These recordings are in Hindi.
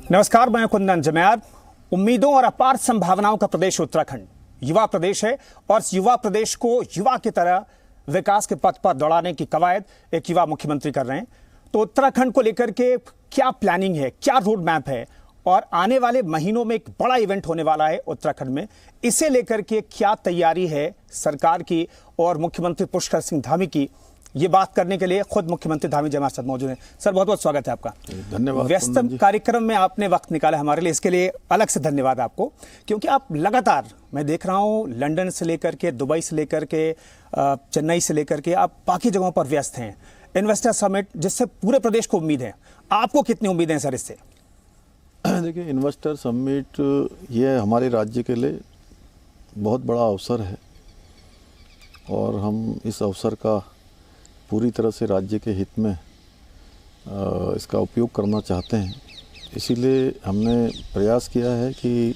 नमस्कार, मैं कुंदन जमैर। उम्मीदों और अपार संभावनाओं का प्रदेश उत्तराखंड युवा प्रदेश है और इस युवा प्रदेश को युवा की तरह विकास के पथ पर दौड़ाने की कवायद एक युवा मुख्यमंत्री कर रहे हैं। तो उत्तराखंड को लेकर के क्या प्लानिंग है, क्या रोड मैप है और आने वाले महीनों में एक बड़ा इवेंट होने वाला है उत्तराखंड में, इसे लेकर के क्या तैयारी है सरकार की और मुख्यमंत्री पुष्कर सिंह धामी की, ये बात करने के लिए खुद मुख्यमंत्री धामी जी हमारे साथ मौजूद हैं। सर, बहुत बहुत स्वागत है आपका। धन्यवाद। व्यस्त कार्यक्रम में आपने वक्त निकाला हमारे लिए, इसके लिए अलग से धन्यवाद आपको, क्योंकि आप लगातार, मैं देख रहा हूं, लंदन से लेकर के, दुबई से लेकर के, चेन्नई से लेकर के, आप बाकी जगहों पर व्यस्त हैं। इन्वेस्टर समिट, जिससे पूरे प्रदेश को उम्मीद है, आपको कितनी उम्मीद है सर इससे? देखिए, इन्वेस्टर समिट ये हमारे राज्य के लिए बहुत बड़ा अवसर है और हम इस अवसर का पूरी तरह से राज्य के हित में इसका उपयोग करना चाहते हैं। इसीलिए हमने प्रयास किया है कि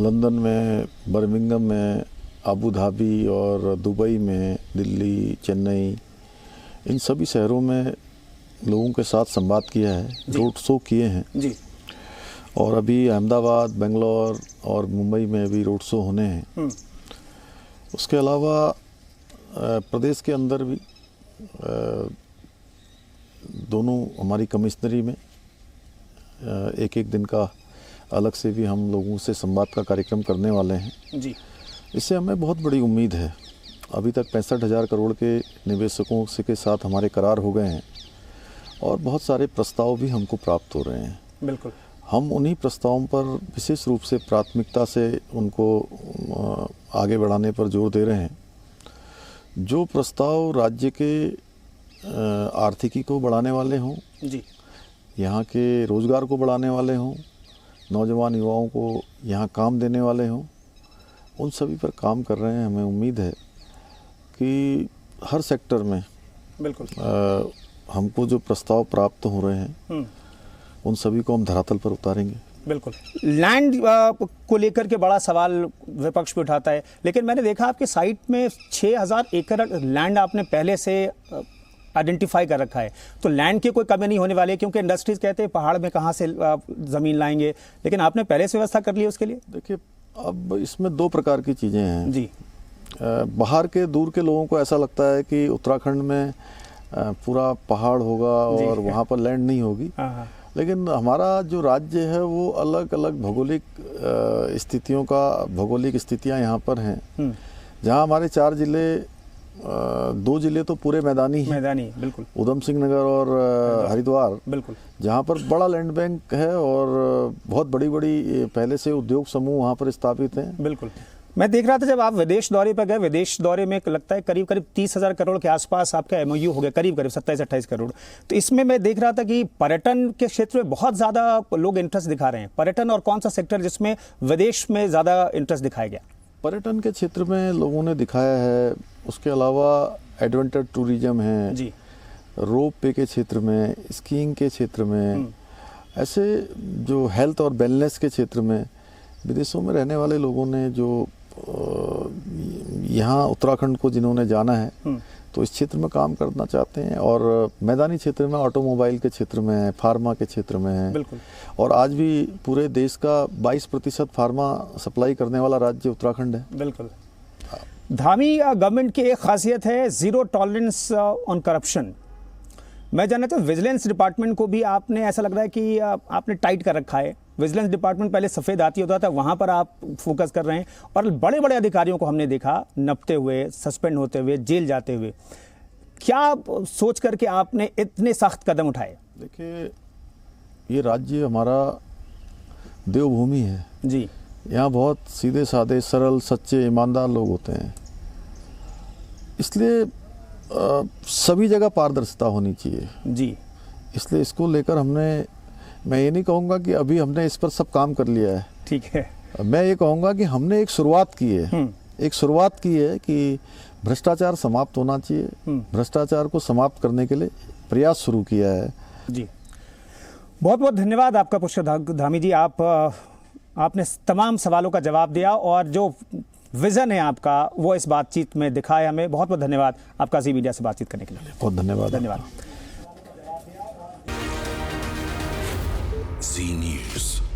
लंदन में, बर्मिंघम में, अबू धाबी और दुबई में, दिल्ली, चेन्नई, इन सभी शहरों में लोगों के साथ संवाद किया है, रोड शो किए हैं जी। और अभी अहमदाबाद, बेंगलोर और मुंबई में भी रोड शो होने हैं। उसके अलावा प्रदेश के अंदर भी दोनों हमारी कमिश्नरी में एक एक दिन का अलग से भी हम लोगों से संवाद का कार्यक्रम करने वाले हैं जी। इससे हमें बहुत बड़ी उम्मीद है। अभी तक 65,000 करोड़ के निवेशकों से के साथ हमारे करार हो गए हैं और बहुत सारे प्रस्ताव भी हमको प्राप्त हो रहे हैं। बिल्कुल। हम उन्हीं प्रस्तावों पर विशेष रूप से प्राथमिकता से उनको आगे बढ़ाने पर जोर दे रहे हैं। जो प्रस्ताव राज्य के आर्थिकी को बढ़ाने वाले हों जी, यहाँ के रोज़गार को बढ़ाने वाले हों, नौजवान युवाओं को यहाँ काम देने वाले हों, उन सभी पर काम कर रहे हैं। हमें उम्मीद है कि हर सेक्टर में बिल्कुल हमको जो प्रस्ताव प्राप्त हो रहे हैं उन सभी को हम धरातल पर उतारेंगे। बिल्कुल। लैंड को लेकर के बड़ा सवाल विपक्ष भी उठाता है, लेकिन मैंने देखा आपके साइट में 6,000 एकड़ लैंड आपने पहले से आइडेंटिफाई कर रखा है। तो लैंड की कोई कमी नहीं होने वाली है, क्योंकि इंडस्ट्रीज कहते हैं पहाड़ में कहाँ से ज़मीन लाएंगे, लेकिन आपने पहले से व्यवस्था कर ली है उसके लिए। देखिए, अब इसमें दो प्रकार की चीज़ें हैं जी। बाहर के, दूर के लोगों को ऐसा लगता है कि उत्तराखंड में पूरा पहाड़ होगा और वहाँ पर लैंड नहीं होगी। लेकिन हमारा जो राज्य है वो अलग अलग भौगोलिक स्थितियाँ यहाँ पर हैं। जहाँ हमारे 4 ज़िले, 2 ज़िले तो पूरे मैदानी बिल्कुल, उधम सिंह नगर और हरिद्वार, बिल्कुल, जहाँ पर बड़ा लैंड बैंक है और बहुत बड़ी बड़ी पहले से उद्योग समूह वहाँ पर स्थापित हैं। बिल्कुल। मैं देख रहा था जब आप विदेश दौरे पर गए, विदेश दौरे में लगता है करीब 30,000 करोड़ के आसपास आपका MOU हो गया, करीब 27-28 करोड़। तो इसमें मैं देख रहा था कि पर्यटन के क्षेत्र में बहुत ज़्यादा लोग इंटरेस्ट दिखा रहे हैं। पर्यटन और कौन सा सेक्टर जिसमें विदेश में ज़्यादा इंटरेस्ट दिखाया गया? पर्यटन के क्षेत्र में लोगों ने दिखाया है। उसके अलावा एडवेंचर टूरिज्म है जी, रोप वे के क्षेत्र में, स्कीइंग के क्षेत्र में, ऐसे जो हेल्थ और वेलनेस के क्षेत्र में विदेशों में रहने वाले लोगों ने जो यहाँ उत्तराखंड को जिन्होंने जाना है तो इस क्षेत्र में काम करना चाहते हैं। और मैदानी क्षेत्र में, ऑटोमोबाइल के क्षेत्र में, फार्मा के क्षेत्र में है। बिल्कुल। और आज भी पूरे देश का 22% फार्मा सप्लाई करने वाला राज्य उत्तराखंड है। बिल्कुल। धामी गवर्नमेंट की एक खासियत है जीरो टॉलरेंस ऑन करप्शन। मैं जानना चाहता हूँ, विजिलेंस डिपार्टमेंट को भी आपने, ऐसा लग रहा है कि आपने टाइट कर रखा है। विजिलेंस डिपार्टमेंट पहले सफ़ेद हाथी होता था, वहाँ पर आप फोकस कर रहे हैं और बड़े बड़े अधिकारियों को हमने देखा नपते हुए, सस्पेंड होते हुए, जेल जाते हुए। क्या सोच करके आपने इतने सख्त कदम उठाए? देखिए, ये राज्य हमारा देवभूमि है जी। यहाँ बहुत सीधे साधे, सरल, सच्चे, ईमानदार लोग होते हैं। इसलिए सभी जगह पारदर्शिता होनी चाहिए जी। इसलिए इसको लेकर मैं ये नहीं कहूँगा कि अभी हमने इस पर सब काम कर लिया है, ठीक है। मैं ये कहूँगा कि हमने एक शुरुआत की है, कि भ्रष्टाचार समाप्त होना चाहिए। भ्रष्टाचार को समाप्त करने के लिए प्रयास शुरू किया है जी। बहुत बहुत धन्यवाद आपका पुष्कर धामी जी। आपने तमाम सवालों का जवाब दिया और जो विज़न है आपका वो इस बातचीत में दिखा है हमें। बहुत बहुत धन्यवाद आपका जी मीडिया से बातचीत करने के लिए। बहुत धन्यवाद। Z News.